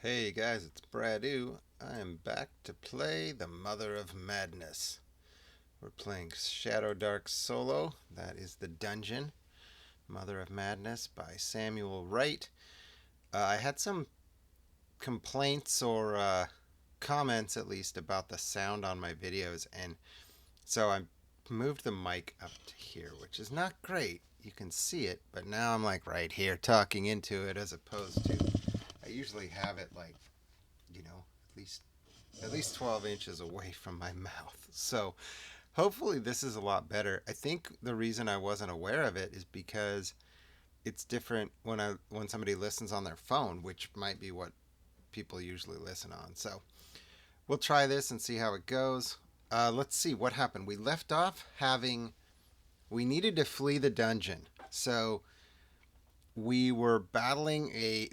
Hey guys, it's Bradu. I am back to play the Mother of Madness. We're playing Shadowdark solo. That is the dungeon. Mother of Madness by Samuel Wright. I had some complaints or comments at least about the sound on my videos, and so I moved the mic up to here, which is not great. You can see it, but now I'm like right here talking into it as opposed to I usually have it like, you know, at least 12 inches away from my mouth. So hopefully this is a lot better. I think the reason I wasn't aware of it is because it's different when somebody listens on their phone, which might be what people usually listen on. So we'll try this and see how it goes. Let's see what happened. We left off we needed to flee the dungeon. So we were battling a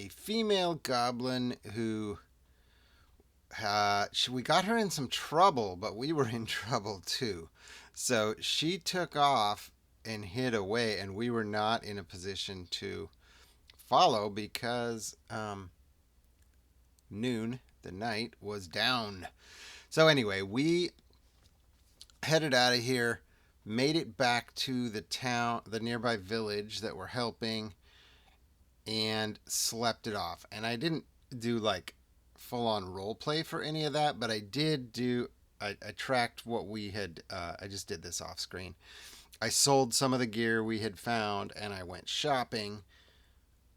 female goblin who we got her in some trouble, but we were in trouble too. So she took off and hid away, and we were not in a position to follow because Nune, the knight, was down. So anyway, we headed out of here, made it back to the town, the nearby village that we're helping, and slept it off. And I didn't do like full on role play for any of that, but I tracked what we had. I just did this off screen. I sold some of the gear we had found, and I went shopping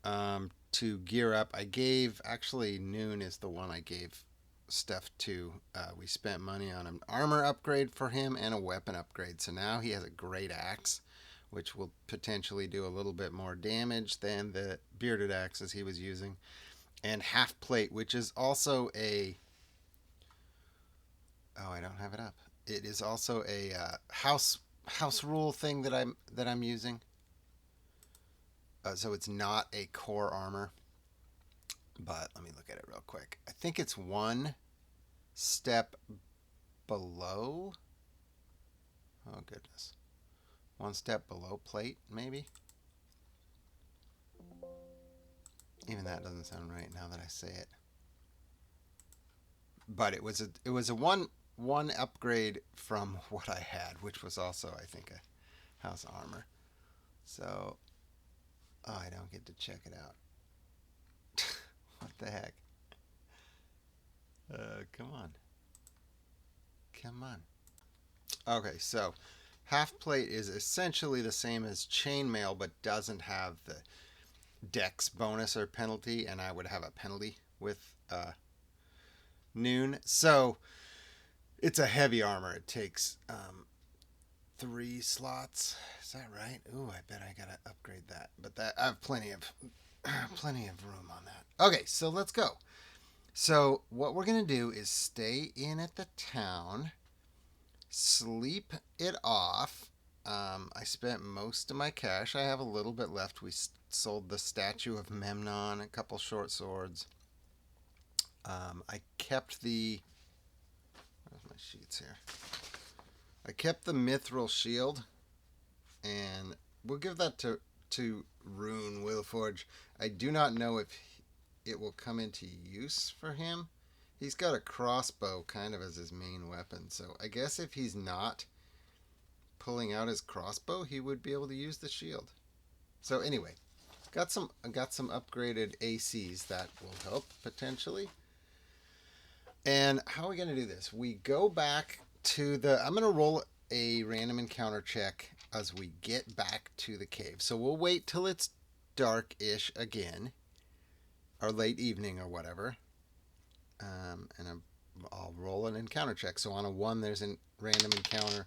to gear up. Actually, Nune is the one I gave stuff to. We spent money on an armor upgrade for him and a weapon upgrade. So now he has a great axe, which will potentially do a little bit more damage than the bearded axes he was using. And half plate, which is also I don't have it up. It is also a house rule thing that I'm using. So it's not a core armor, but let me look at it real quick. I think it's one step below. Oh goodness, one step below plate, maybe. Even that doesn't sound right now that I say it. But it was a one upgrade from what I had, which was also I think a house armor. So I don't get to check it out. What the heck? Come on. Come on. Okay, so half plate is essentially the same as chainmail, but doesn't have the dex bonus or penalty, and I would have a penalty with Nune. So it's a heavy armor. It takes 3 slots. Is that right? Ooh, I bet I gotta upgrade that. But I have plenty of room on that. Okay, so let's go. So what we're gonna do is stay in at the town, sleep it off. I spent most of my cash. I have a little bit left. We sold the statue of Memnon, a couple short swords. I kept where's my sheets here? I kept the mithril shield, and we'll give that to Rune Willforge. I do not know if it will come into use for him. He's got a crossbow kind of as his main weapon, so I guess if he's not pulling out his crossbow, he would be able to use the shield. So anyway, got some upgraded ACs that will help potentially. And how are we going to do this? We go back to I'm going to roll a random encounter check as we get back to the cave. So we'll wait till it's dark-ish again, or late evening or whatever. And I'll roll an encounter check. So on a 1, there's a random encounter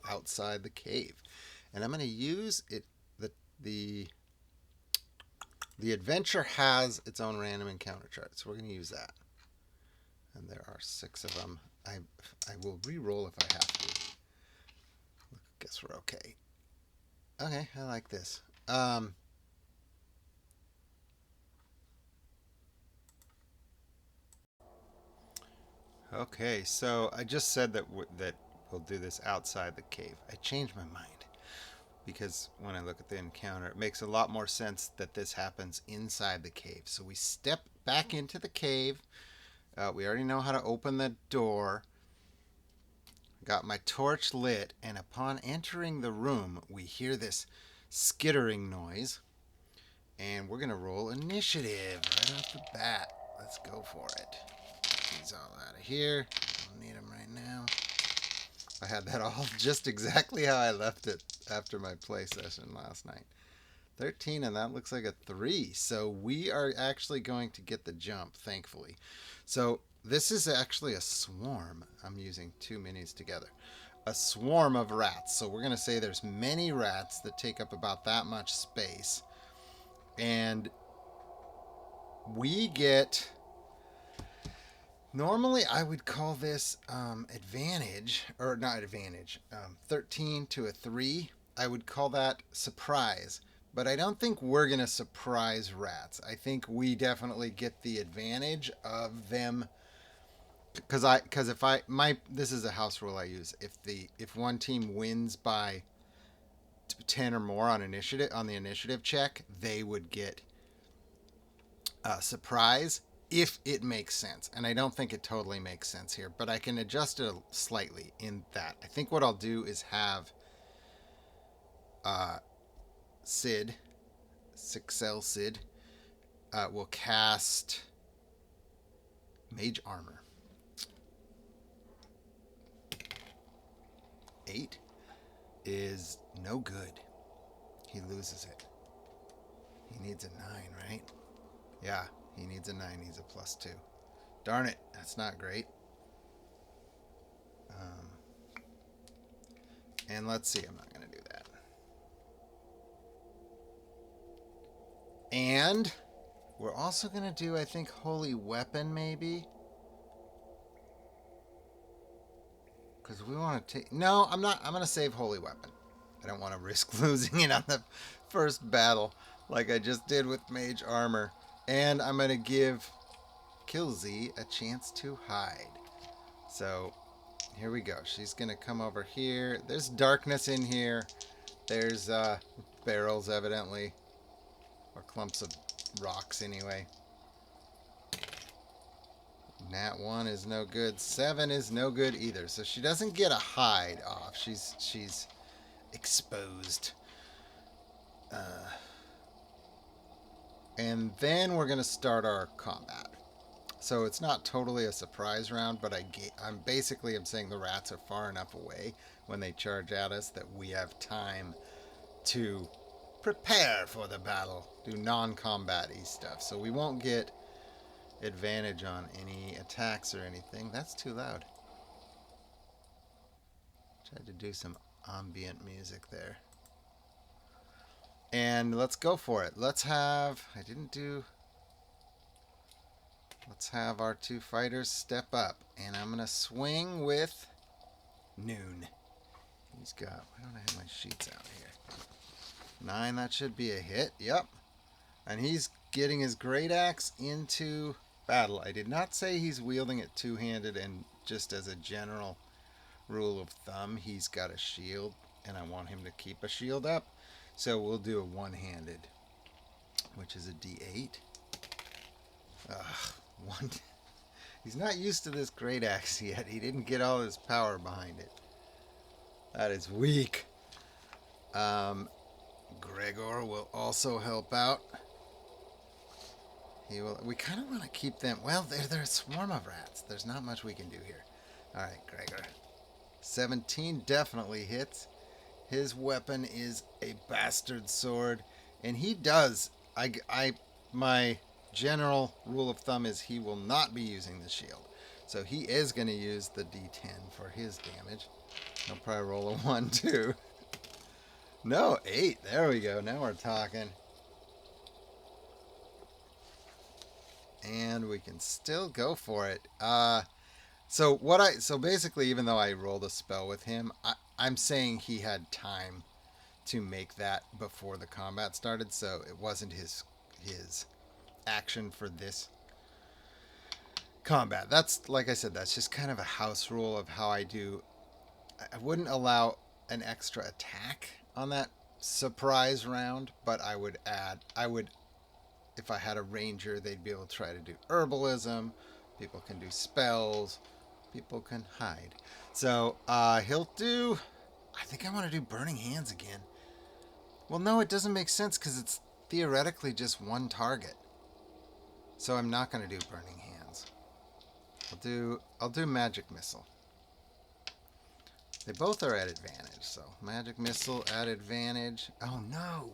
outside the cave. And I'm going to use it. The adventure has its own random encounter chart, so we're going to use that. And there are 6 of them. I will re-roll if I have to. Guess we're okay. Okay, I like this. Okay, so I just said that we'll do this outside the cave. I changed my mind. because when I look at the encounter, it makes a lot more sense that this happens inside the cave. So we step back into the cave. We already know how to open the door. Got my torch lit, and upon entering the room, we hear this skittering noise. And we're going to roll initiative right off the bat. Let's go for it. He's all out of here. I don't need him right now. I had that all just exactly how I left it after my play session last night. 13, and that looks like a 3. So we are actually going to get the jump, thankfully. So this is actually a swarm. I'm using 2 minis together. A swarm of rats. So we're going to say there's many rats that take up about that much space. And we get... Normally, I would call this advantage, or not advantage, 13 to a 3. I would call that surprise. But I don't think we're going to surprise rats. I think we definitely get the advantage of them. Because this is a house rule I use. If one team wins by 10 or more on the initiative check, they would get a surprise. If it makes sense. And I don't think it totally makes sense here, but I can adjust it slightly in that. I think what I'll do is have Cixelsyd will cast Mage Armor. 8 is no good. He loses it. He needs a 9, right? Yeah. He needs a 9. He's a +2. Darn it. That's not great. And let's see. I'm not going to do that. And we're also going to do, I think, Holy Weapon, maybe. Because we want to take... No, I'm not. I'm going to save Holy Weapon. I don't want to risk losing it on the first battle like I just did with Mage Armor. And I'm going to give Killsy a chance to hide. So, here we go. She's going to come over here. There's darkness in here. There's barrels, evidently. Or clumps of rocks, anyway. Nat 1 is no good. 7 is no good either. So she doesn't get a hide off. She's exposed. And then we're going to start our combat. So it's not totally a surprise round, but I'm saying the rats are far enough away when they charge at us that we have time to prepare for the battle, do non-combat-y stuff. So we won't get advantage on any attacks or anything. That's too loud. Tried to do some ambient music there. And let's go for it. Let's have our 2 fighters step up. And I'm going to swing with Nune. He's got... Why don't I have my sheets out here? 9, that should be a hit. Yep. And he's getting his great axe into battle. I did not say he's wielding it two-handed, and just as a general rule of thumb, he's got a shield, and I want him to keep a shield up. So we'll do a one-handed, which is a D8. One. He's not used to this great axe yet. He didn't get all his power behind it. That is weak. Gregor will also help out. We kind of want to keep them... Well, they're a swarm of rats. There's not much we can do here. All right, Gregor. 17 definitely hits. His weapon is a bastard sword, and he does. My general rule of thumb is he will not be using the shield, so he is going to use the D10 for his damage. He'll probably roll a 1 too. No, 8. There we go. Now we're talking. And we can still go for it. So basically, even though I rolled a spell with him, I'm saying he had time to make that before the combat started, so it wasn't his action for this combat. That's, like I said, that's just kind of a house rule of how I do. I wouldn't allow an extra attack on that surprise round, but I would, if I had a ranger, they'd be able to try to do herbalism. People can do spells. People can hide. So he'll do, I think I want to do Burning Hands again. Well, no, it doesn't make sense because it's theoretically just one target. So I'm not going to do Burning Hands. I'll do Magic Missile. They both are at advantage, so Magic Missile at advantage. Oh no!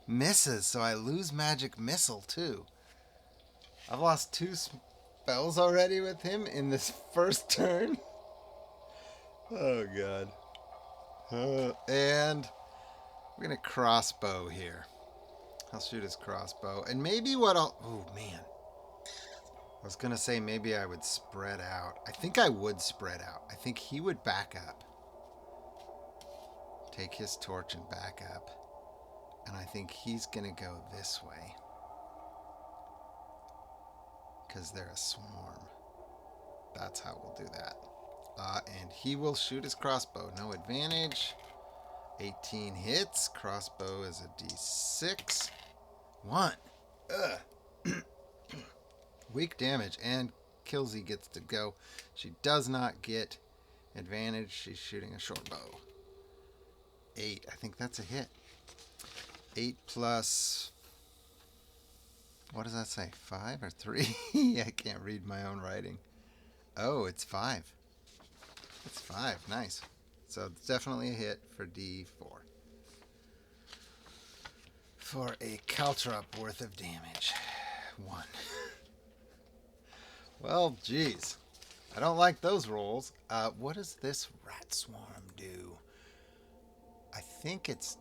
Misses, so I lose Magic Missile too. I've lost 2 spells already with him in this first turn. Oh god. And we're gonna crossbow here. I'll shoot his crossbow. And maybe what I'll... Oh man. I was gonna say maybe I would spread out. I think I would spread out. I think he would back up. Take his torch and back up. And I think he's gonna go this way. Because they're a swarm. That's how we'll do that. And he will shoot his crossbow. No advantage. 18 hits. Crossbow is a d6. 1. Ugh. Weak damage. And Killsy gets to go. She does not get advantage. She's shooting a short bow. 8. I think that's a hit. 8 plus... What does that say? 5 or 3? I can't read my own writing. Oh, it's 5. It's 5. Nice. So it's definitely a hit for D4. For a caltrop worth of damage. 1. Well, geez. I don't like those rolls. What does this rat swarm do? I think it's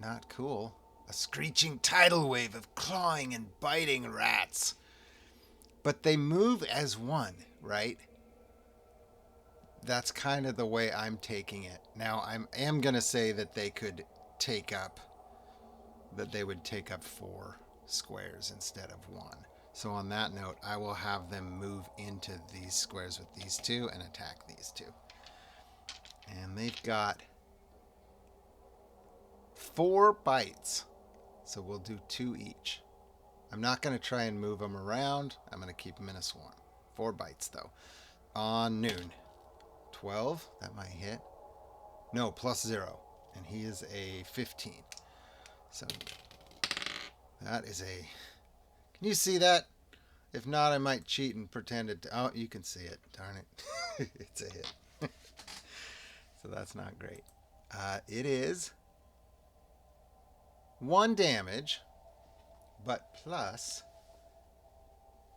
not cool. A screeching tidal wave of clawing and biting rats. But they move as one, right? That's kind of the way I'm taking it. Now, I am going to say that they could take up, that they would take up 4 squares instead of 1. So on that note, I will have them move into these squares with these 2 and attack these 2. And they've got 4 bites. So we'll do 2 each. I'm not going to try and move them around. I'm going to keep them in a swarm. 4 bites, though. On Nune. 12. That might hit. No, plus 0. And he is a 15. So that is a... Can you see that? If not, I might cheat and pretend it... Oh, you can see it. Darn it. It's a hit. So that's not great. It is 1 damage, but plus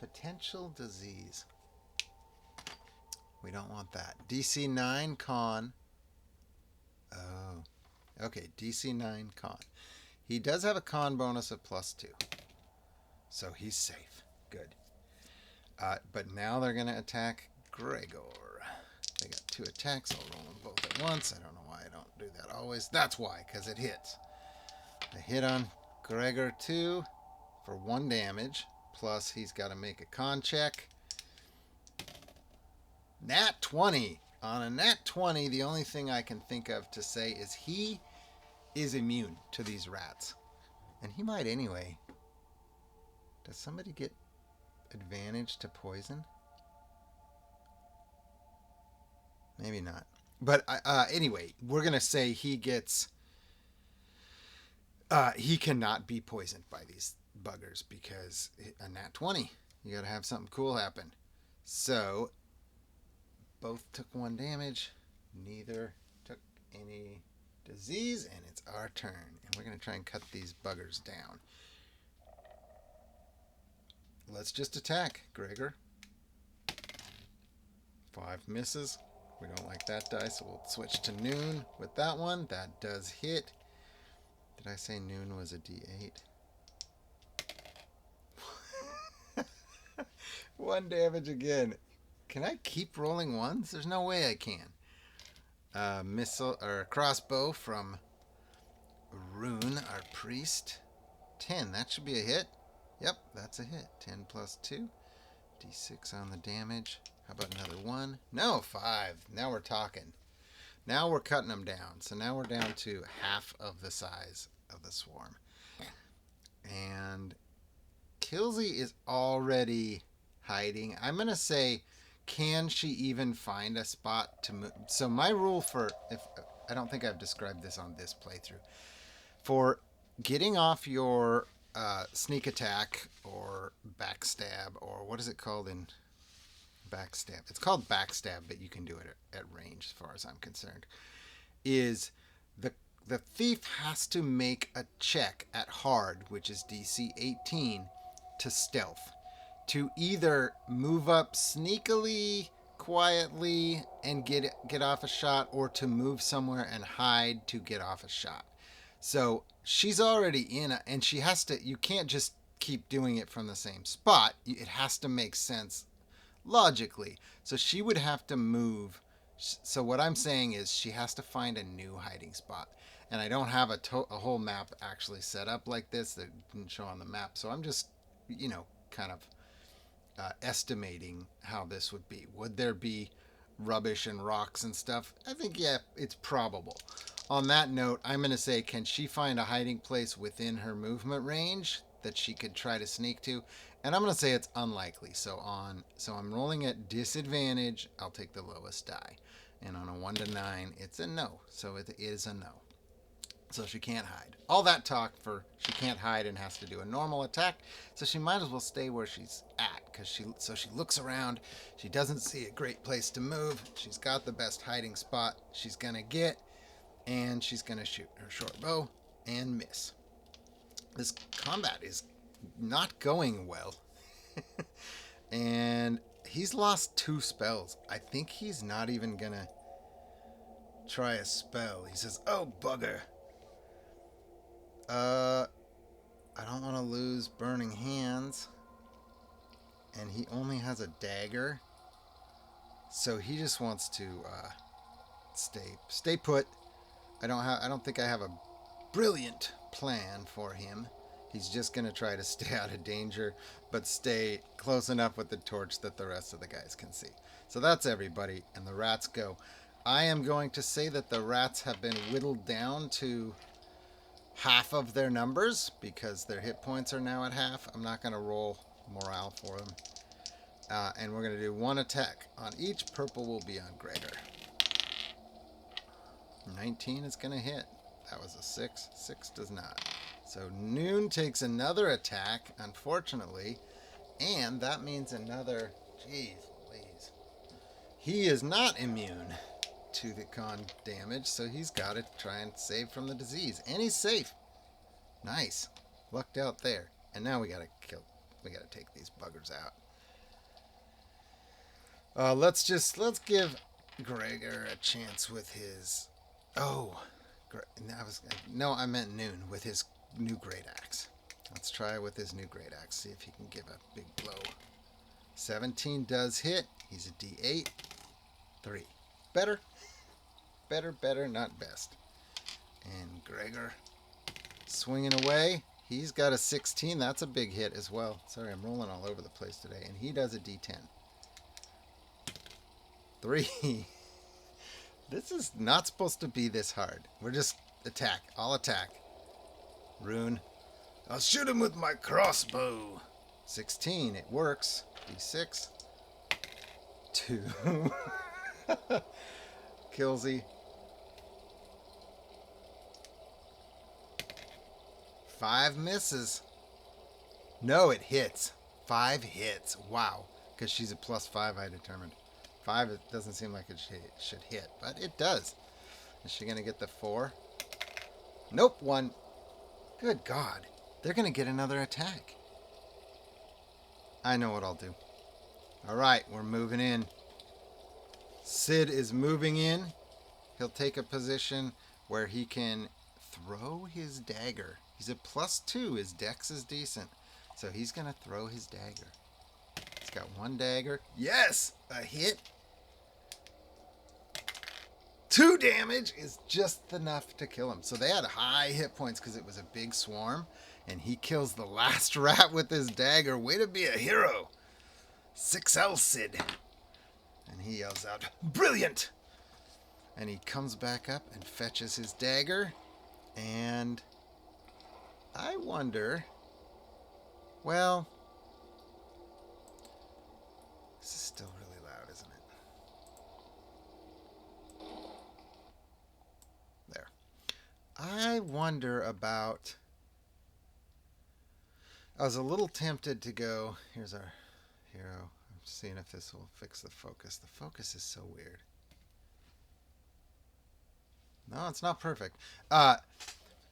potential disease. We don't want that. DC 9 con. Oh. Okay, DC 9 con. He does have a con bonus of plus 2. So he's safe. Good. But now they're going to attack Gregor. They got 2 attacks. I'll roll them both at once. I don't know why I don't do that always. That's why, because it hits. A hit on Gregor 2 for 1 damage. Plus he's got to make a con check. Nat 20. On a nat 20, the only thing I can think of to say is he is immune to these rats. And he might anyway. Does somebody get advantage to poison? Maybe not. But anyway, we're going to say he gets... he cannot be poisoned by these buggers because a nat 20. You got to have something cool happen. So, both took 1 damage. Neither took any disease. And it's our turn. And we're going to try and cut these buggers down. Let's just attack, Gregor. 5 misses. We don't like that die, so we'll switch to Nune with that one. That does hit. Did I say Nune was a D8? 1 damage again. Can I keep rolling 1s? There's no way I can. Missile or crossbow from Rune, our priest. 10. That should be a hit. Yep, that's a hit. 10 plus 2. D6 on the damage. How about another 1? No, 5. Now we're talking. Now we're cutting them down. So now we're down to half of the size of the swarm. And Killsy is already hiding. I'm going to say, can she even find a spot to move? So my rule for, if I don't think I've described this on this playthrough, for getting off your sneak attack or backstab, or what is it called in backstab? It's called backstab, but you can do it at range as far as I'm concerned. Is the thief has to make a check at hard, which is DC 18, to stealth. To either move up sneakily, quietly, and get off a shot, or to move somewhere and hide to get off a shot. So she's already in, and she has to, you can't just keep doing it from the same spot. It has to make sense logically. So she would have to move. So what I'm saying is she has to find a new hiding spot. And I don't have a whole map actually set up like this that didn't show on the map. So I'm just, kind of estimating how this would be. Would there be rubbish and rocks and stuff? I think, yeah, it's probable. On that note, I'm going to say, can she find a hiding place within her movement range that she could try to sneak to? And I'm going to say it's unlikely. So I'm rolling at disadvantage. I'll take the lowest die. And on a 1 to 9, it's a no. So it is a no. So she can't hide. All that talk for she can't hide and has to do a normal attack. So she might as well stay where she's at. So she looks around. She doesn't see a great place to move. She's got the best hiding spot she's going to get. And she's going to shoot her short bow and miss. This combat is not going well. And he's lost 2 spells. I think he's not even going to try a spell. He says, oh, bugger. I don't want to lose Burning Hands. And he only has a dagger. So he just wants to stay put. I don't think I have a brilliant plan for him. He's just going to try to stay out of danger, but stay close enough with the torch that the rest of the guys can see. So that's everybody, and the rats go. I am going to say that the rats have been whittled down to half of their numbers because their hit points are now at half. I'm not going to roll morale for them. And we're going to do 1 attack on each. Purple will be on Gregor. 19 is going to hit. That was a 6. 6 does not. So Nune takes another attack, unfortunately. And that means another... Jeez, please. He is not immune to the con damage, so he's got to try and save from the disease. And he's safe. Nice. Lucked out there. And now we got to kill... We got to take these buggers out. Let's give Gregor a chance with his... Oh, I meant Nune with his new great axe. Let's try it with his new great axe. See if he can give a big blow. 17 does hit. He's a D8. 3. Better, not best. And Gregor swinging away. He's got a 16. That's a big hit as well. Sorry, I'm rolling all over the place today. And he does a D10. 3. This is not supposed to be this hard. We're just attack. I'll attack. Rune. I'll shoot him with my crossbow. 16. It works. D6. 2. Killsy. 5 misses. No, it hits. 5 hits. Wow. Because she's a +5, I determined. 5, it doesn't seem like it should hit, but it does. Is she going to get the 4? Nope, 1. Good God. They're going to get another attack. I know what I'll do. All right, we're moving in. Sid is moving in. He'll take a position where he can throw his dagger. He's a +2. His dex is decent. So he's going to throw his dagger. He's got 1 dagger. Yes! A hit. 2 damage is just enough to kill him. So they had high hit points because it was a big swarm. And he kills the last rat with his dagger. Way to be a hero. Cixelsyd. And he yells out, brilliant! And he comes back up and fetches his dagger. And I wonder... Well... This is still really loud, isn't it? There. I wonder about... I was a little tempted to go... Here's our hero. I'm seeing if this will fix the focus. The focus is so weird. No, it's not perfect.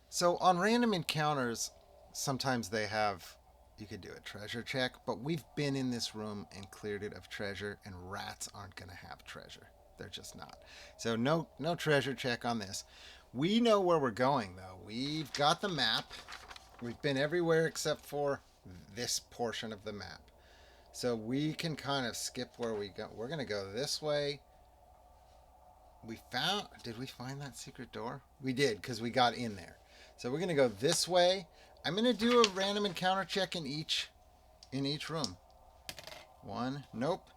So on random encounters, sometimes they have... You could do a treasure check, but we've been in this room and cleared it of treasure, and rats aren't going to have treasure. They're just not. So no treasure check on this. We know where we're going, though. We've got the map. We've been everywhere except for this portion of the map. So we can kind of skip where we go. We're going to go this way. Did we find that secret door? We did, because we got in there. So we're going to go this way. I'm going to do a random encounter check in each room. One. Nope.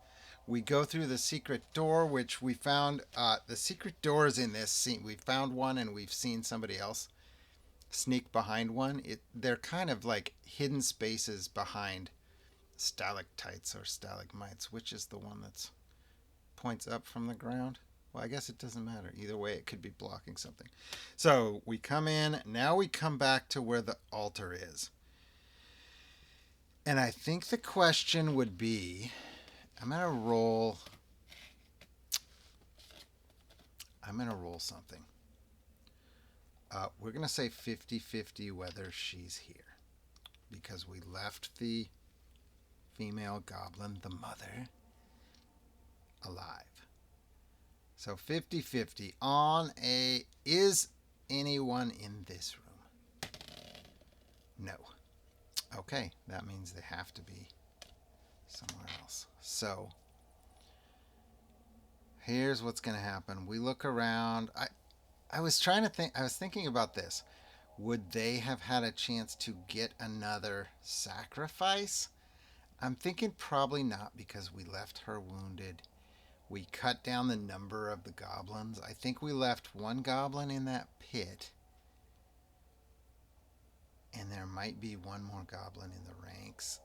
We go through the secret door, which we found. The secret doors in this scene. We found one, and we've seen somebody else sneak behind one. They're kind of like hidden spaces behind stalactites or stalagmites. Which is the one that's points up from the ground? Well, I guess it doesn't matter. Either way, it could be blocking something. So we come in. Now we come back to where the altar is. And I think the question would be, I'm going to roll something. We're going to say 50-50 whether she's here. Because we left the female goblin, the mother, alive. So 50-50 on a... Is anyone in this room? No. Okay, that means they have to be somewhere else. So here's what's going to happen. We look around. I was thinking about this. Would they have had a chance to get another sacrifice? I'm thinking probably not, because we left her wounded. We cut down the number of the goblins. I think we left one goblin in that pit. And there might be one more goblin in the ranks.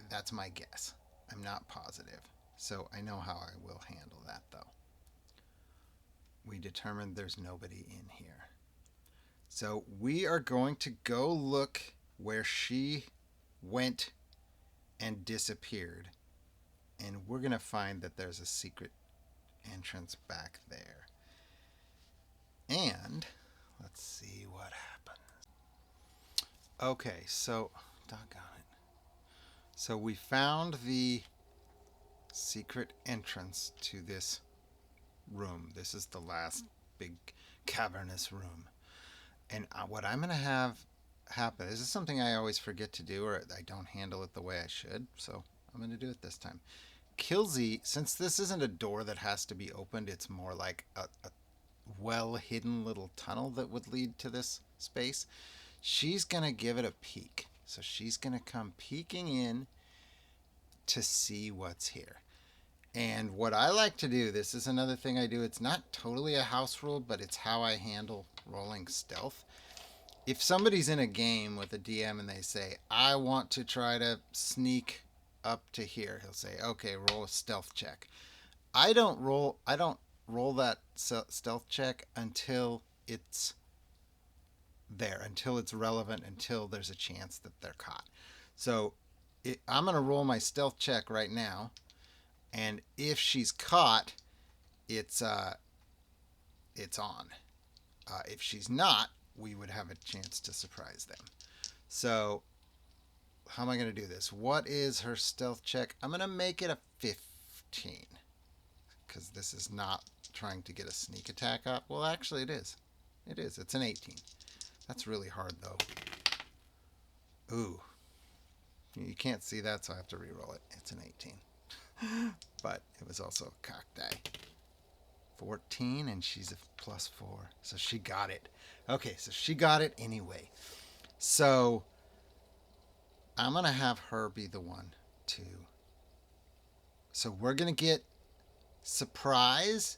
That's my guess. I'm not positive. So I know how I will handle that, though. We determined there's nobody in here. So we are going to go look where she went and disappeared. And we're going to find that there's a secret entrance back there. And let's see what happens. Okay, so, doggone it. So we found the secret entrance to this room. This is the last big cavernous room. And what I'm going to have happen, this is something I always forget to do, or I don't handle it the way I should, so I'm going to do it this time. Killsy, since this isn't a door that has to be opened, it's more like a well-hidden little tunnel that would lead to this space. She's going to give it a peek. So she's going to come peeking in to see what's here. And what I like to do, this is another thing I do, it's not totally a house rule, but it's how I handle rolling stealth. If somebody's in a game with a DM and they say, I want to try to sneak up to here, he'll say, okay, roll a stealth check. I don't roll that stealth check until it's there, until it's relevant, until there's a chance that they're caught. So I'm going to roll my stealth check right now, and if she's caught, it's on. If she's not, we would have a chance to surprise them. So how am I going to do this? What is her stealth check? I'm going to make it a 15, because this is not trying to get a sneak attack up. Well, actually it is. It is. It's an 18. That's really hard, though. Ooh. You can't see that, so I have to re-roll it. It's an 18. But it was also a cock die. 14, and she's a +4. So she got it. Okay, so she got it anyway. So I'm going to have her be the one to... So we're going to get surprise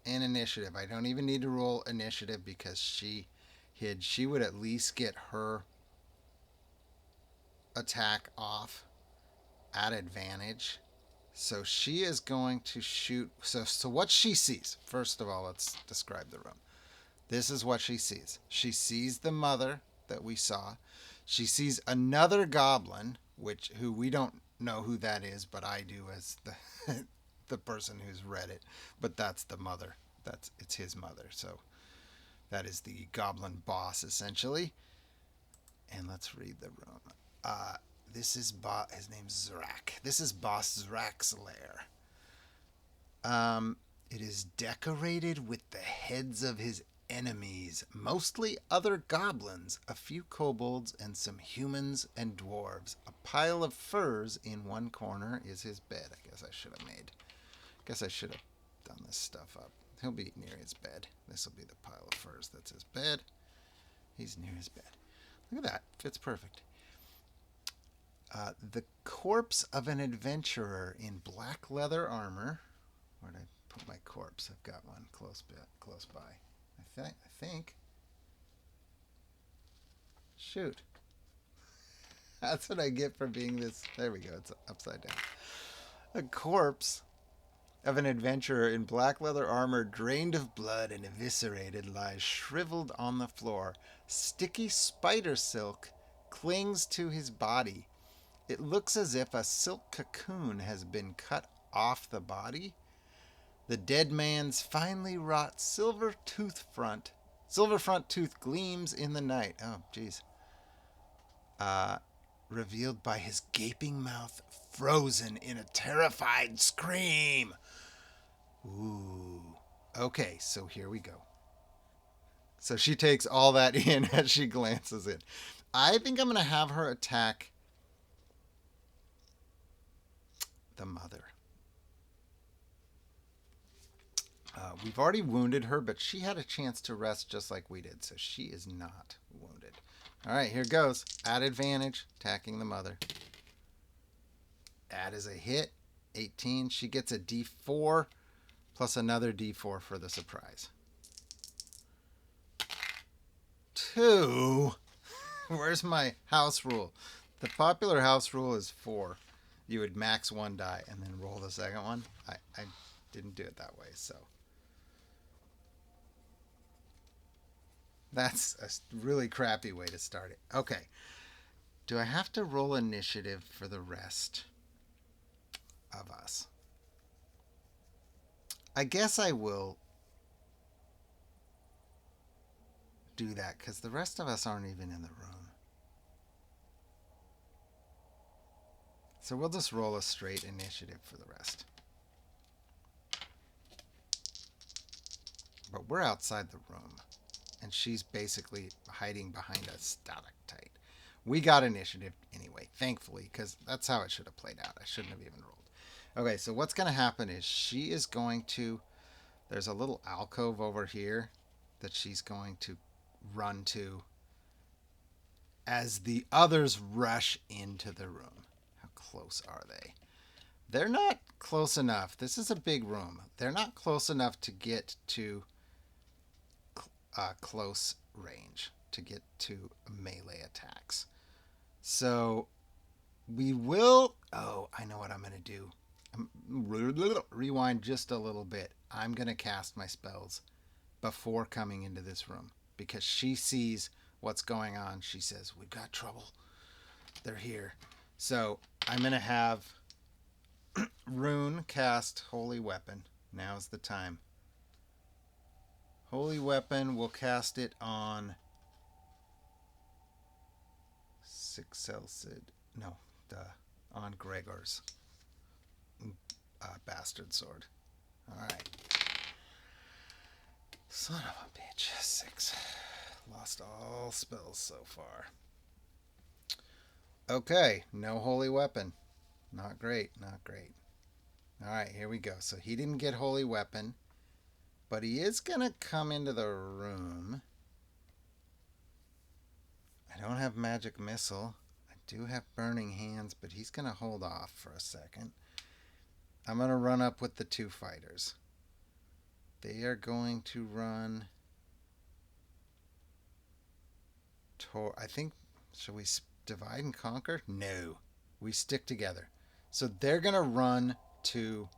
and initiative. I don't even need to roll initiative because she hid. She would at least get her attack off at advantage. So she is going to shoot. So what she sees, first of all, let's describe the room. This is what she sees. She sees the mother that we saw. She sees another goblin, who we don't know who that is, but I do as the the person who's read it. But that's the mother. It's his mother. So that is the goblin boss essentially. And let's read the room. This is his name's Zrak. This is Boss Zrak's lair. It is decorated with the heads of his enemies, mostly other goblins, a few kobolds, and some humans and dwarves. A pile of furs in one corner is his bed. I guess I should have done this stuff up. He'll be near his bed. This will be the pile of furs. That's his bed. He's near his bed. Look at that. Fits perfect. The corpse of an adventurer in black leather armor. Where'd I put my corpse? I've got one close by. I think. Shoot. That's what I get for being this. There we go. It's upside down. A corpse of an adventurer in black leather armor, drained of blood and eviscerated, lies shriveled on the floor. Sticky spider silk clings to his body. It looks as if a silk cocoon has been cut off the body. The dead man's finely wrought silver front tooth gleams in the night. Oh, jeez. Revealed by his gaping mouth, frozen in a terrified scream. Ooh. Okay, so here we go. So she takes all that in as she glances in. I think I'm going to have her attack the mother. We've already wounded her, but she had a chance to rest just like we did, so she is not wounded. All right, here goes. At advantage, attacking the mother. That is a hit. 18. She gets a D4 plus another D4 for the surprise. 2. Where's my house rule? The popular house rule is 4. You would max one die and then roll the second one. I didn't do it that way, so. That's a really crappy way to start it. Okay. Do I have to roll initiative for the rest of us? I guess I will do that because the rest of us aren't even in the room. So we'll just roll a straight initiative for the rest. But we're outside the room. And she's basically hiding behind a stalactite. We got initiative anyway, thankfully, because that's how it should have played out. I shouldn't have even rolled. Okay, so what's going to happen is she is going to... There's a little alcove over here that she's going to run to as the others rush into the room. How close are they? They're not close enough. This is a big room. They're not close enough to get to close range, to get to melee attacks. So we will... Oh, I know what I'm going to do. Rewind just a little bit. I'm going to cast my spells before coming into this room because she sees what's going on. She says, we've got trouble. They're here. So I'm going to have Rune cast Holy Weapon. Now's the time. Holy Weapon, we'll cast it on Cixelsyd. No, on Gregor's bastard sword. Alright. Son of a bitch. 6. Lost all spells so far. Okay, no Holy Weapon. Not great, not great. Alright, here we go. So he didn't get Holy Weapon. But he is going to come into the room. I don't have Magic Missile. I do have Burning Hands, but he's going to hold off for a second. I'm going to run up with the 2 fighters. They are going to run I think, shall we divide and conquer? No. We stick together. So they're going to run to...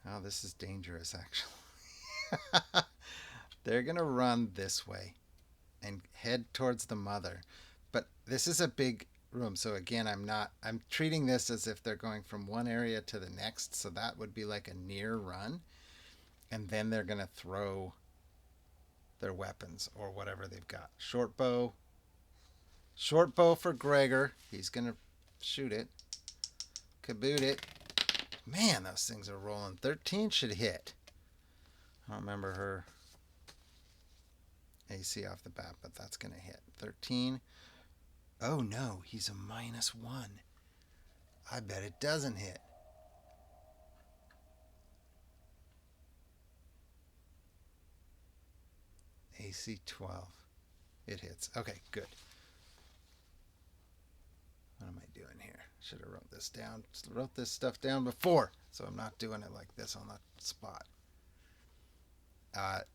Oh, this is dangerous, actually. They're going to run this way and head towards the mother. But this is a big room. So again, I'm treating this as if they're going from one area to the next. So that would be like a near run. And then they're going to throw their weapons or whatever they've got. Short bow. Short bow for Gregor. He's going to shoot it. Kaboot it. Man, those things are rolling. 13 should hit. I don't remember her AC off the bat, but that's going to hit. 13. Oh no, he's a -1. I bet it doesn't hit. AC 12. It hits. Okay, good. What am I doing here? Should have wrote this down. Wrote this stuff down before, so I'm not doing it like this on the spot.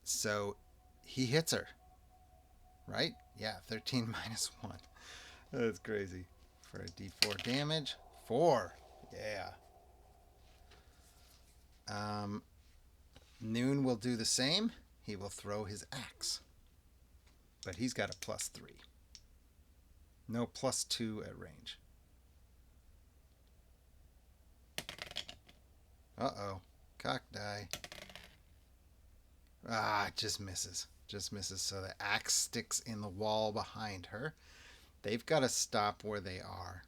So he hits her. Right? Yeah, 13 -1. That's crazy. For a D4 damage. 4. Yeah. Nune will do the same. He will throw his axe. But he's got a +3. No, +2 at range. Uh-oh. Cock die. Ah, it just misses. Just misses. So the axe sticks in the wall behind her. They've got to stop where they are.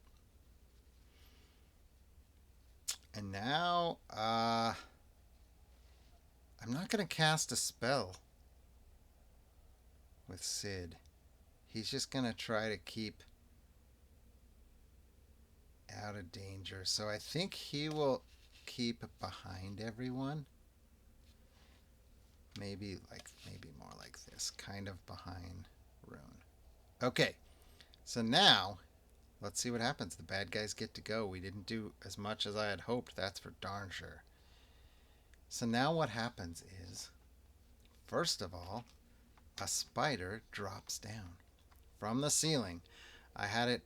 And now, I'm not going to cast a spell with Sid. He's just going to try to keep out of danger. So I think he will keep behind everyone. Maybe more like this, kind of behind Rune. Okay, so now let's see what happens. The bad guys get to go. We didn't do as much as I had hoped, that's for darn sure. So now what happens is, first of all, a spider drops down from the ceiling. I had it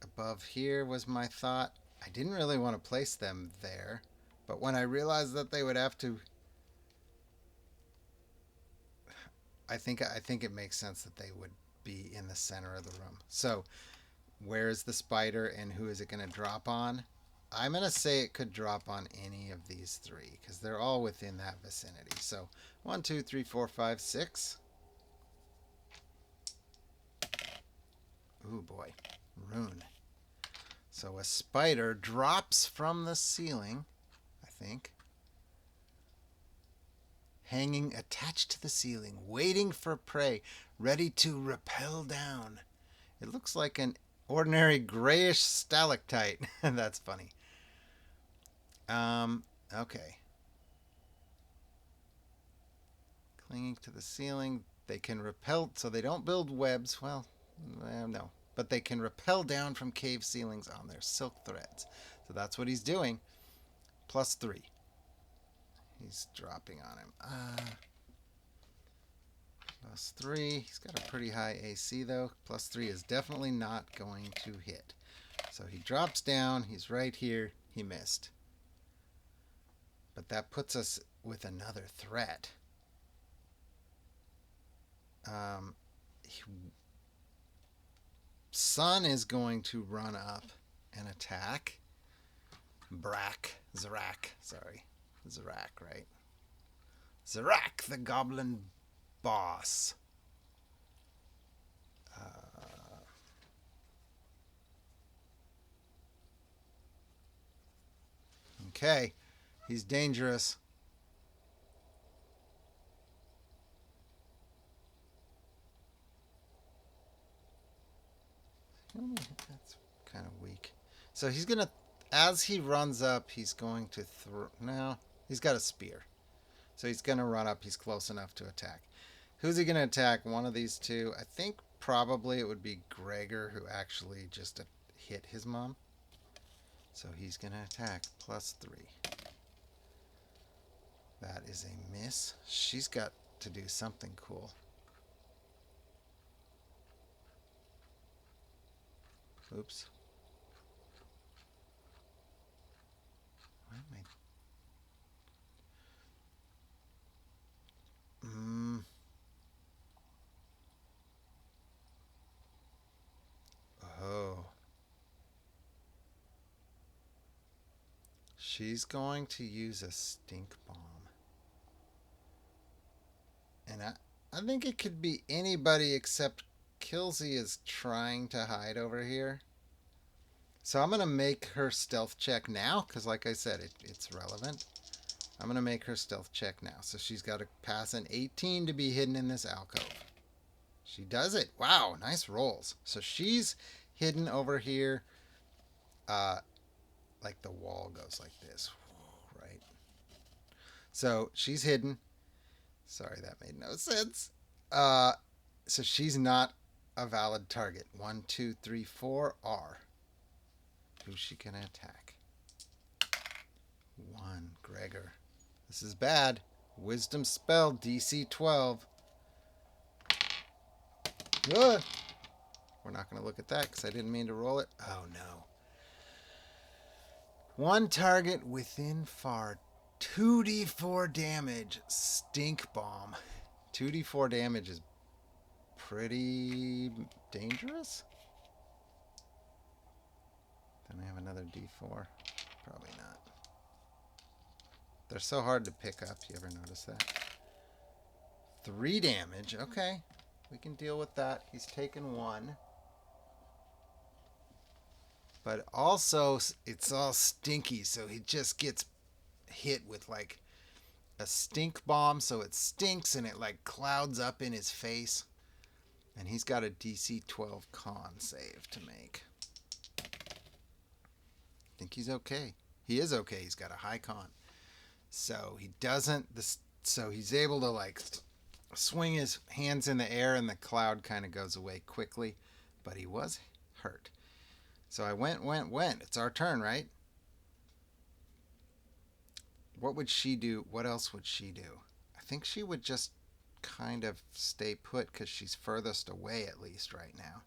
above here was my thought. I didn't really want to place them there, but when I realized that they would have to, I think it makes sense that they would be in the center of the room. So where is the spider and who is it going to drop on? I'm going to say it could drop on any of these three because they're all within that vicinity. So 1, 2, 3, 4, 5, 6. Ooh boy, Rune. So a spider drops from the ceiling, I think. Hanging attached to the ceiling, waiting for prey, ready to rappel down. It looks like an ordinary grayish stalactite. That's funny. Okay. Clinging to the ceiling. They can rappel, so they don't build webs. Well, no. But they can rappel down from cave ceilings on their silk threads. So that's what he's doing. +3. He's dropping on him. +3. He's got a pretty high AC, though. +3 is definitely not going to hit. So he drops down. He's right here. He missed. But that puts us with another threat. Sun is going to run up and attack. Zarak, right? Zarak, the goblin boss. Okay, he's dangerous. That's kind of weak. So he's going to, as he runs up, he's going to throw, no, he's got a spear. So he's going to run up, he's close enough to attack. Who's he going to attack? One of these two. I think probably it would be Gregor, who actually just hit his mom. So he's going to attack +3. That is a miss. She's got to do something cool. Oops. Why am I... Oh. She's going to use a stink bomb. And I think it could be anybody except Killsy is trying to hide over here. So I'm going to make her stealth check now, because like I said, it's relevant. I'm going to make her stealth check now. So she's got to pass an 18 to be hidden in this alcove. She does it. Wow, nice rolls. So she's hidden over here. Like the wall goes like this, right? So she's hidden. Sorry, that made no sense. So she's not a valid target. 1, 2, 3, 4, R. Who's she gonna attack? 1, Gregor. This is bad. Wisdom spell, DC 12. We're not gonna look at that because I didn't mean to roll it. Oh no. 1 target within far. 2d4 damage. Stink bomb. 2d4 damage is pretty dangerous. Then I have another d4. Probably not. They're so hard to pick up. You ever notice that? 3 damage. Okay. We can deal with that. He's taken 1. But also, it's all stinky, so he just gets hit with like a stink bomb, so it stinks and it like clouds up in his face. And he's got a DC 12 con save to make. I think he's okay. He is okay. He's got a high con. So he doesn't... So he's able to like swing his hands in the air and the cloud kind of goes away quickly. But he was hurt. So I went. It's our turn, right? What would she do? What else would she do? I think she would just kind of stay put because she's furthest away at least right now.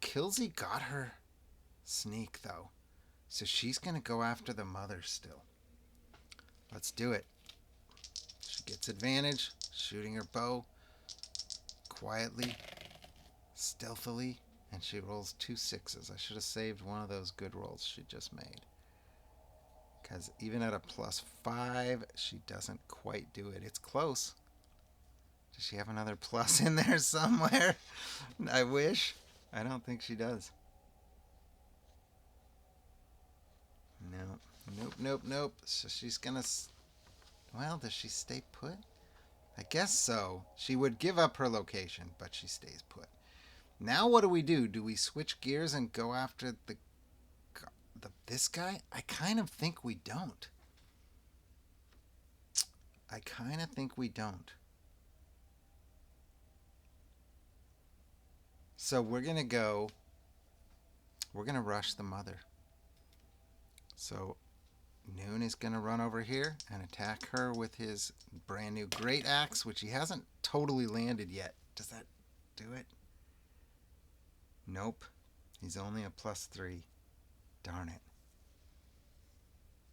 Killsy got her sneak though. So she's going to go after the mother still. Let's do it. She gets advantage. Shooting her bow. Quietly. Stealthily. And she rolls 2 6s. I should have saved one of those good rolls she just made. Because even at a +5, she doesn't quite do it. It's close. Does she have another plus in there somewhere? I wish. I don't think she does. No. Nope. So she's going to... Well, does she stay put? I guess so. She would give up her location, but she stays put. Now what do? Do we switch gears and go after this guy? I kind of think we don't. So we're going to rush the mother. So Nune is going to run over here and attack her with his brand new great axe, which he hasn't totally landed yet. Does that do it? Nope. He's only a +3. Darn it.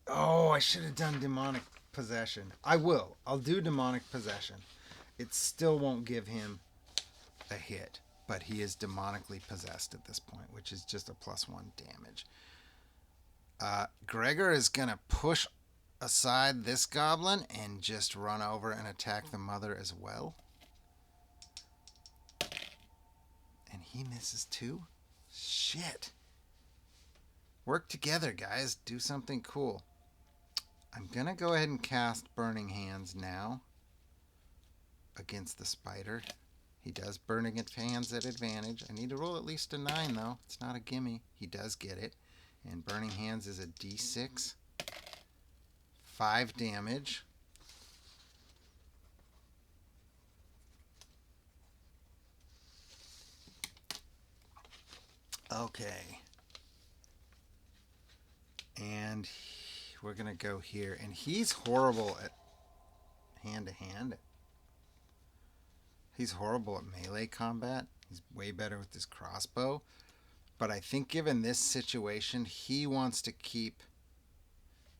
Oh, I should have done demonic possession. I will. I'll do demonic possession. It still won't give him a hit, but he is demonically possessed at this point, which is just a +1 damage. Gregor is going to push aside this goblin and just run over and attack the mother as well. And he misses too? Shit. Work together, guys. Do something cool. I'm going to go ahead and cast Burning Hands now against the spider. He does Burning Hands at advantage. I need to roll at least a 9, though. It's not a gimme. He does get it. And Burning Hands is a D6. 5 damage. Okay. And we're going to go here. And he's horrible at hand-to-hand. He's horrible at melee combat. He's way better with his crossbow. But I think given this situation, he wants to keep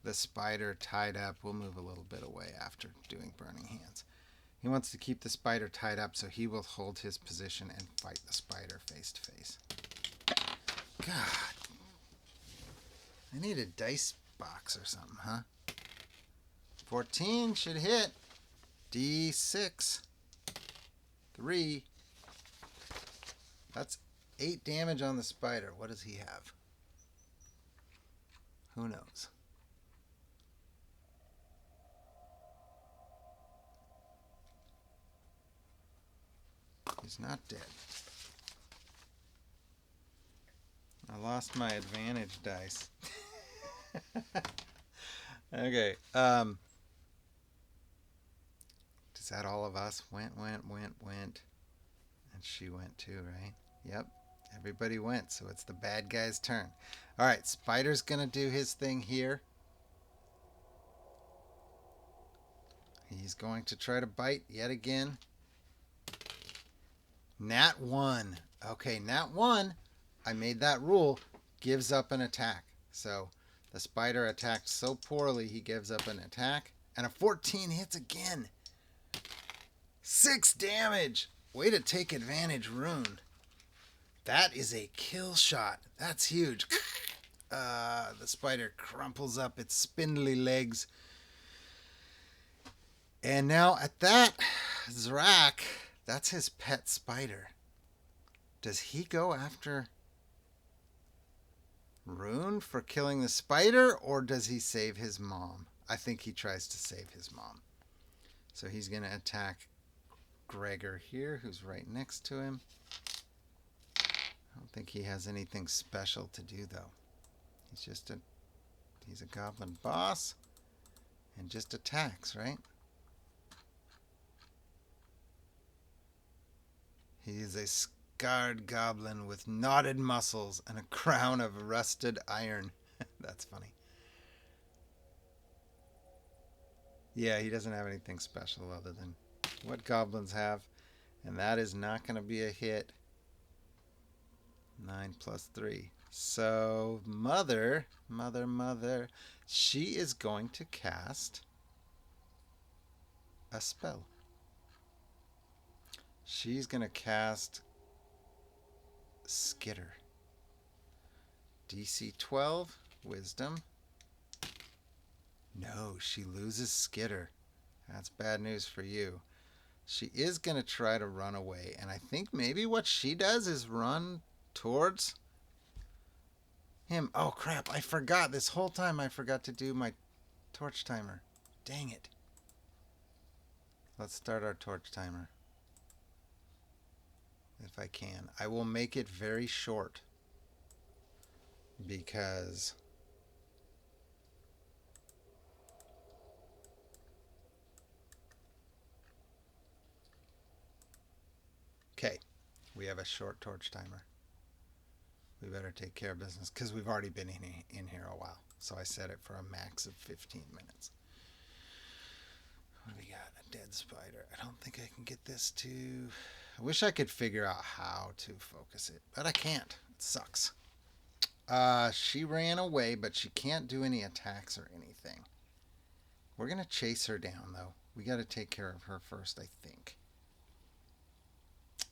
the spider tied up. We'll move a little bit away after doing Burning Hands. He wants to keep the spider tied up, so he will hold his position and fight the spider face to face. God. I need a dice box or something, huh? 14 should hit. D6. 3. That's 8 damage on the spider. What does he have? Who knows? He's not dead. I lost my advantage dice. Okay. Is that all of us? Went. And she went too, right? Yep. Everybody went, so it's the bad guy's turn. All right, Spider's going to do his thing here. He's going to try to bite yet again. Nat 1. Okay, Nat 1. I made that rule. Gives up an attack. So the spider attacked so poorly, he gives up an attack. And a 14 hits again. 6 damage. Way to take advantage, Rune. That is a kill shot. That's huge. The spider crumples up its spindly legs. And now at that, Zrak, that's his pet spider. Does he go after Rune for killing the spider, or does he save his mom? I think he tries to save his mom. So he's going to attack Gregor here, who's right next to him. I don't think he has anything special to do, though. He's a goblin boss and just attacks, right? He is a scarred goblin with knotted muscles and a crown of rusted iron. That's funny. Yeah, he doesn't have anything special other than what goblins have, and that is not going to be a hit. 9 plus 3. So, mother, she is going to cast a spell. She's going to cast Skitter. DC 12, Wisdom. No, she loses Skitter. That's bad news for you. She is going to try to run away, and I think maybe what she does is run towards him. Oh, crap. I forgot. This whole time I forgot to do my torch timer. Dang it. Let's start our torch timer. If I can. I will make it very short because okay, we have a short torch timer. We better take care of business because we've already been in here a while. So I set it for a max of 15 minutes. What do we got? A dead spider. I don't think I can get this to... I wish I could figure out how to focus it, but I can't. It sucks. She ran away, but she can't do any attacks or anything. We're going to chase her down, though. We got to take care of her first, I think.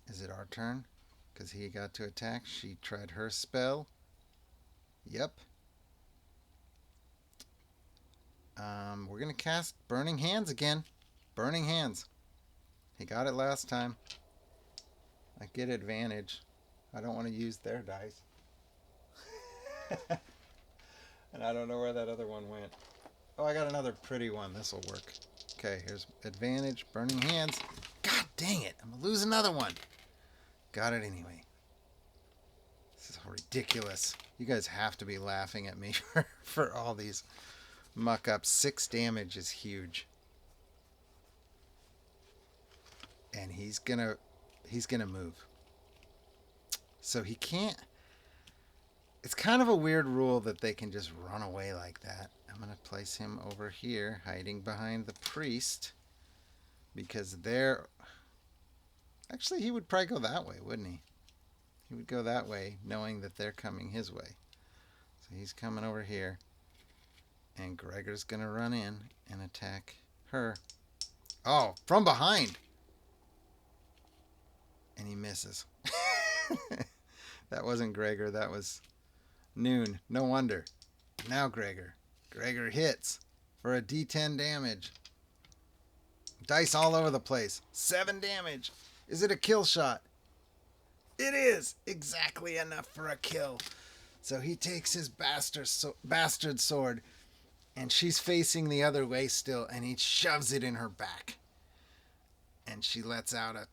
Is it our turn? Because he got to attack. She tried her spell. Yep. We're going to cast Burning Hands again. Burning Hands. He got it last time. I get advantage. I don't want to use their dice. And I don't know where that other one went. Oh, I got another pretty one. This will work. Okay, here's advantage. Burning Hands. God dang it. I'm going to lose another one. Got it anyway. This is ridiculous. You guys have to be laughing at me for all these muck-ups. 6 damage is huge. And he's gonna move. So he can't... It's kind of a weird rule that they can just run away like that. I'm going to place him over here, hiding behind the priest. Because they're... Actually, he would probably go that way, wouldn't he? He would go that way, knowing that they're coming his way. So he's coming over here. And Gregor's going to run in and attack her. Oh, from behind! And he misses. That wasn't Gregor, that was Nune. No wonder. Now Gregor. Gregor hits for a D10 damage. Dice all over the place. 7 damage. Is it a kill shot? It is. Exactly enough for a kill. So he takes his bastard sword, and she's facing the other way still, and he shoves it in her back. And she lets out a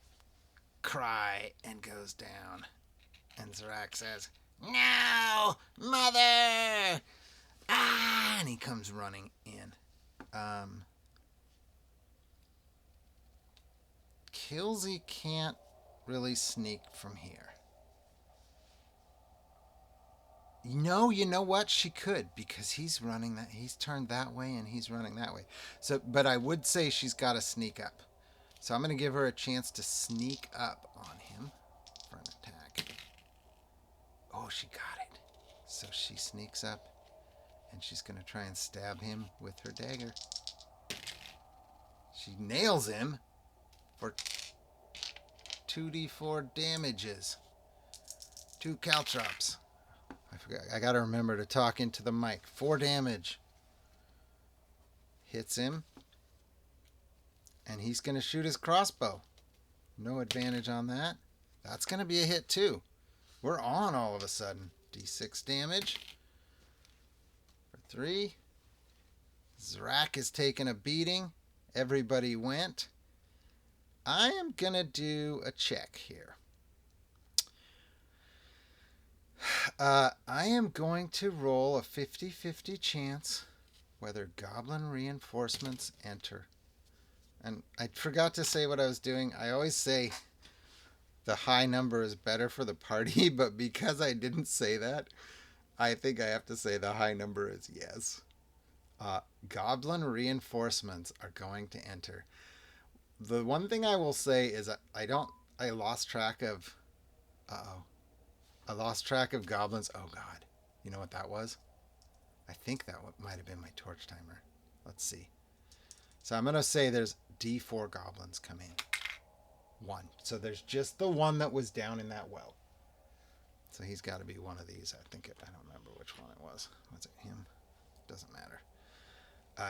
cry and goes down. And Zarak says, "No, mother!" Ah, and he comes running in. Killsy can't really sneak from here. No, you know what? She could, because he's turned that way and he's running that way. So, but I would say she's got to sneak up. So I'm going to give her a chance to sneak up on him for an attack. Oh, she got it. So she sneaks up and she's going to try and stab him with her dagger. She nails him for 2d4 damages. 2 caltrops. I forgot. I got to remember to talk into the mic. 4 damage. Hits him. And he's going to shoot his crossbow. No advantage on that. That's going to be a hit too. We're on all of a sudden. D6 damage. For 3. Zarak is taking a beating. Everybody went. I am going to do a check here. I am going to roll a 50-50 chance whether goblin reinforcements enter. And I forgot to say what I was doing. I always say the high number is better for the party, but because I didn't say that, I think I have to say the high number is yes. Goblin reinforcements are going to enter. The one thing I will say is I lost track of... I lost track of goblins. Oh, God. You know what that was? I think that might have been my torch timer. Let's see. So I'm going to say there's D4 goblins come in. 1. So there's just the one that was down in that well. So he's got to be one of these. I don't remember which one it was. Was it him? Doesn't matter.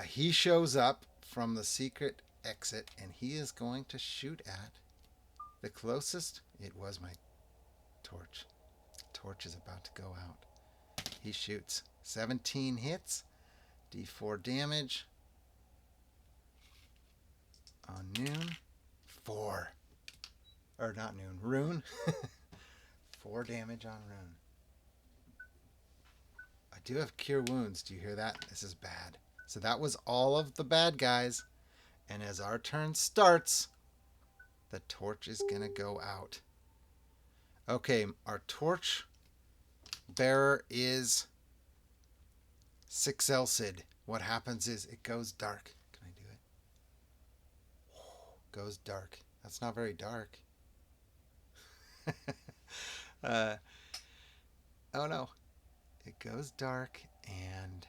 He shows up from the secret exit, and he is going to shoot at the closest. It was my torch. Torch is about to go out. He shoots. 17 hits. D4 damage. On Nune. 4. Or not Nune. Rune. 4 damage on Rune. I do have Cure Wounds. Do you hear that? This is bad. So that was all of the bad guys. And as our turn starts, the torch is going to go out. Okay, our torch bearer is Cixelsyd. What happens is it goes dark. Can I do it? Goes dark. That's not very dark. Oh no. It goes dark and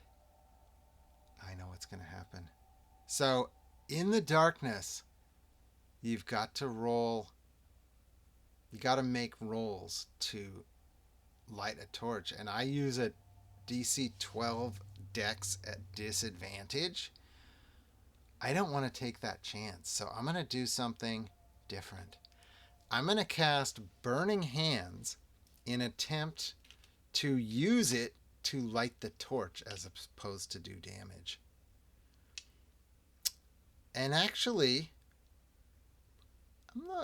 I know what's going to happen. So in the darkness, you've got to roll. You got to make rolls to light a torch. And I use a DC 12 dex at disadvantage. I don't want to take that chance. So I'm going to do something different. I'm going to cast Burning Hands in attempt to use it to light the torch as opposed to do damage. And actually,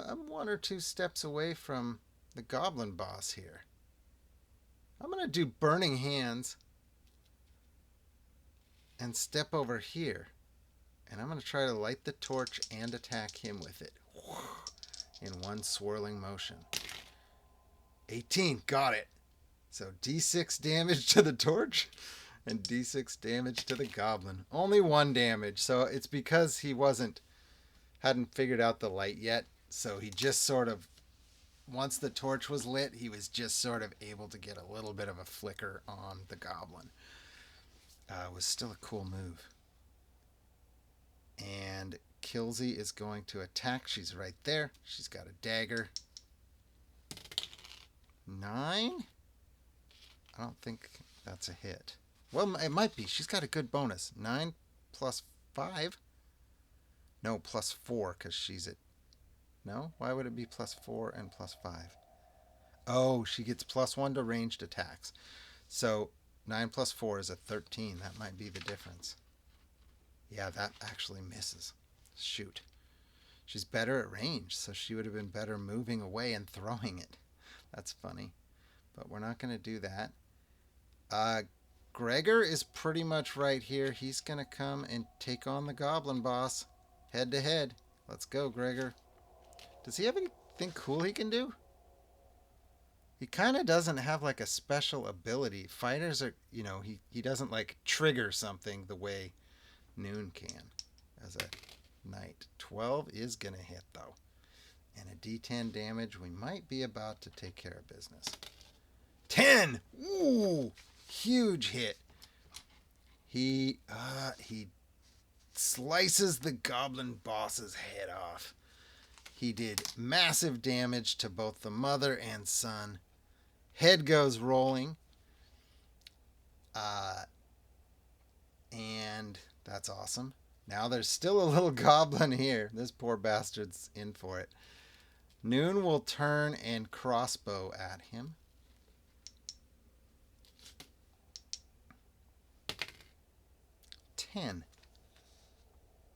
I'm 1 or 2 steps away from the goblin boss here. I'm going to do Burning Hands and step over here. And I'm going to try to light the torch and attack him with it in one swirling motion. 18, got it. So D6 damage to the torch and D6 damage to the goblin. Only 1 damage. So it's because he hadn't figured out the light yet. So he just sort of, once the torch was lit, he was just sort of able to get a little bit of a flicker on the goblin. It was still a cool move. And Killsy is going to attack. She's right there. She's got a dagger. 9? I don't think that's a hit. Well, it might be. She's got a good bonus. 9 plus 5? No, plus 4 because she's at... No? Why would it be plus 4 and plus 5? Oh, she gets plus 1 to ranged attacks. So 9 plus 4 is a 13. That might be the difference. Yeah, that actually misses. Shoot. She's better at range, so she would have been better moving away and throwing it. That's funny. But we're not going to do that. Gregor is pretty much right here. He's going to come and take on the goblin boss. Head to head. Let's go, Gregor. Does he have anything cool he can do? He kind of doesn't have like a special ability. Fighters are, he doesn't like trigger something the way Nune can as a knight. 12 is going to hit though. And a D10 damage. We might be about to take care of business. 10! Ooh! Huge hit. He slices the goblin boss's head off. He did massive damage to both the mother and son. Head goes rolling. And that's awesome. Now there's still a little goblin here. This poor bastard's in for it. Nune will turn and crossbow at him. 10.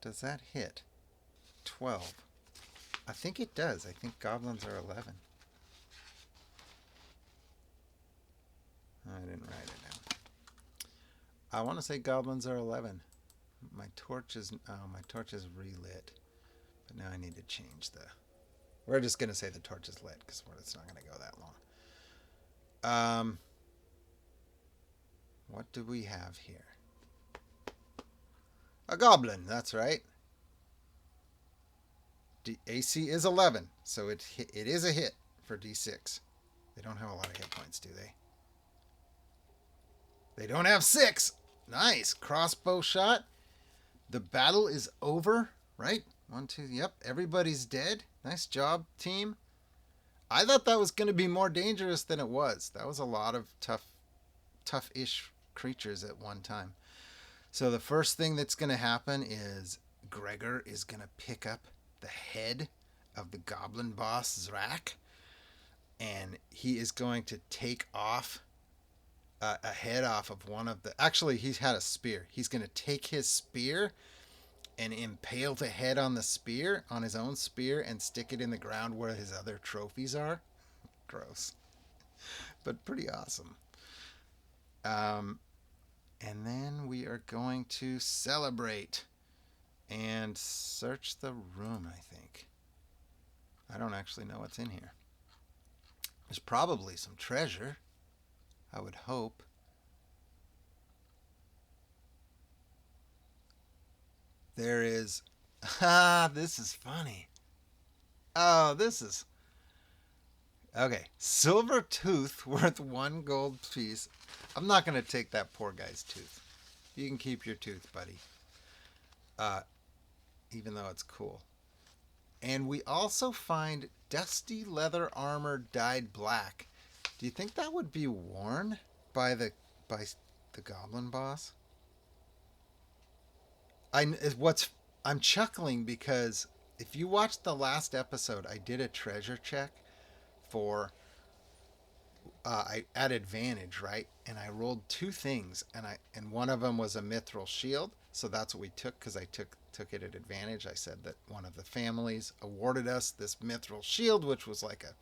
Does that hit? 12. I think it does. I think goblins are 11. I didn't write it down. I want to say goblins are 11. My torch is relit. But now I need to change the... We're just going to say the torch is lit because it's not going to go that long. What do we have here? A goblin, that's right. AC is 11, so it is a hit for D6. They don't have a lot of hit points, do they? They don't have 6. Nice. Crossbow shot. The battle is over, right? 1, 2, yep. Everybody's dead. Nice job, team. I thought that was going to be more dangerous than it was. That was a lot of tough-ish creatures at one time. So the first thing that's going to happen is Gregor is going to pick up the head of the goblin boss, Zrak, and he is going to take off a head off of one of the... Actually, he's had a spear. He's going to take his spear and impale the head on the spear, on his own spear, and stick it in the ground where his other trophies are. Gross. But pretty awesome. And then we are going to celebrate and search the room, I think. I don't actually know what's in here. There's probably some treasure, I would hope. There is... this is funny. Oh, this is... Okay, silver tooth worth 1 gold piece. I'm not going to take that poor guy's tooth. You can keep your tooth, buddy. Even though it's cool. And we also find dusty leather armor dyed black. Do you think that would be worn by the goblin boss? I'm chuckling because if you watched the last episode, I did a treasure check for at advantage, right? And I rolled 2 things, and one of them was a mithril shield. So that's what we took because I took it at advantage. I said that one of the families awarded us this mithril shield, which was like a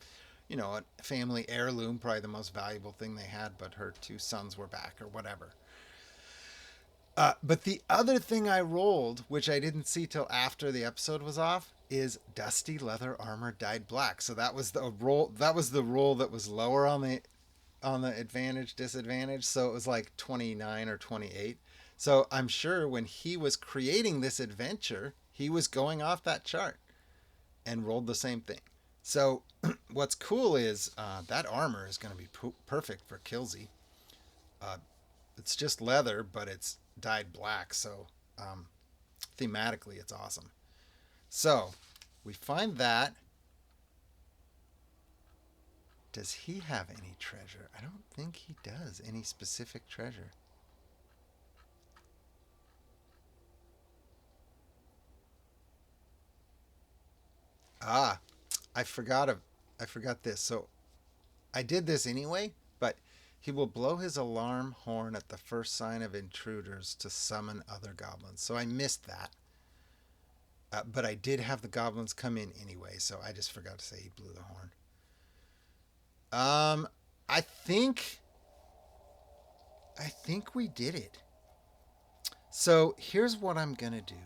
family heirloom, probably the most valuable thing they had, but her 2 sons were back or whatever. But the other thing I rolled, which I didn't see till after the episode was off, is dusty leather armor dyed black. So that was the roll. That was the roll that was lower on on the advantage disadvantage, so it was like 29 or 28. So I'm sure when he was creating this adventure, he was going off that chart and rolled the same thing. So what's cool is that armor is going to be perfect for Killsy. Uh, it's just leather, but it's dyed black, so um, thematically it's awesome. So we find that. Does he have any treasure? I don't think he does. Any specific treasure. Ah, I forgot of I forgot this. So I did this anyway, but he will blow his alarm horn at the first sign of intruders to summon other goblins. So I missed that. But I did have the goblins come in anyway, so I just forgot to say he blew the horn. Um, I think we did it. So here's what I'm gonna do.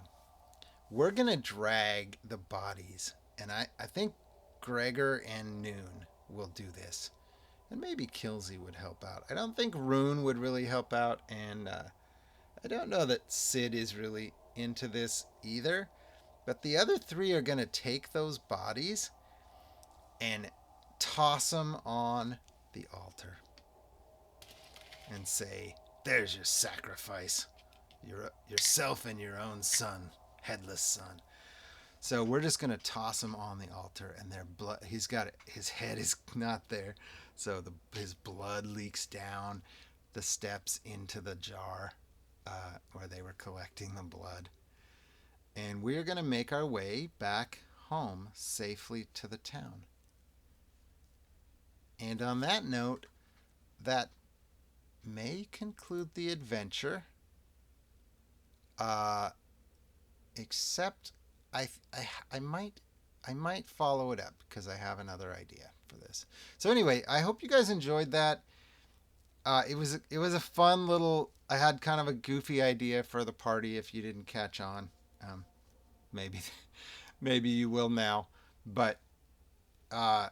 We're gonna drag the bodies, and I think Gregor and Nune will do this, and maybe Killsy would help out. I don't think Rune would really help out, and I don't know that Sid is really into this either. But the other three are gonna take those bodies and toss them on the altar and say, "There's your sacrifice, yourself and your own son, headless son." So we're just gonna toss him on the altar, and their blood. He's got it. His head is not there, so his blood leaks down the steps into the jar where they were collecting the blood, and we're gonna make our way back home safely to the town. And on that note, that may conclude the adventure. Except I might follow it up because I have another idea for this. So anyway, I hope you guys enjoyed that. It was a fun little. I had kind of a goofy idea for the party. If you didn't catch on, maybe maybe you will now. But uh,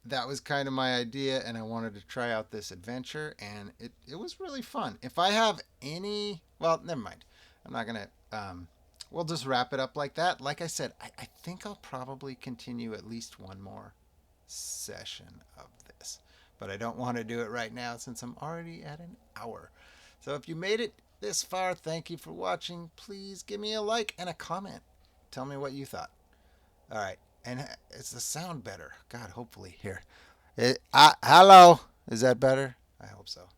that was kind of my idea, and I wanted to try out this adventure, and it was really fun. If I have any, well, never mind. I'm not gonna. We'll just wrap it up like that. Like I said, I think I'll probably continue at least one more session of this, but I don't want to do it right now since I'm already at an hour. So if you made it this far, thank you for watching. Please give me a like and a comment. Tell me what you thought. All right. And is the sound better? God, hopefully. Here. Hello. Is that better? I hope so.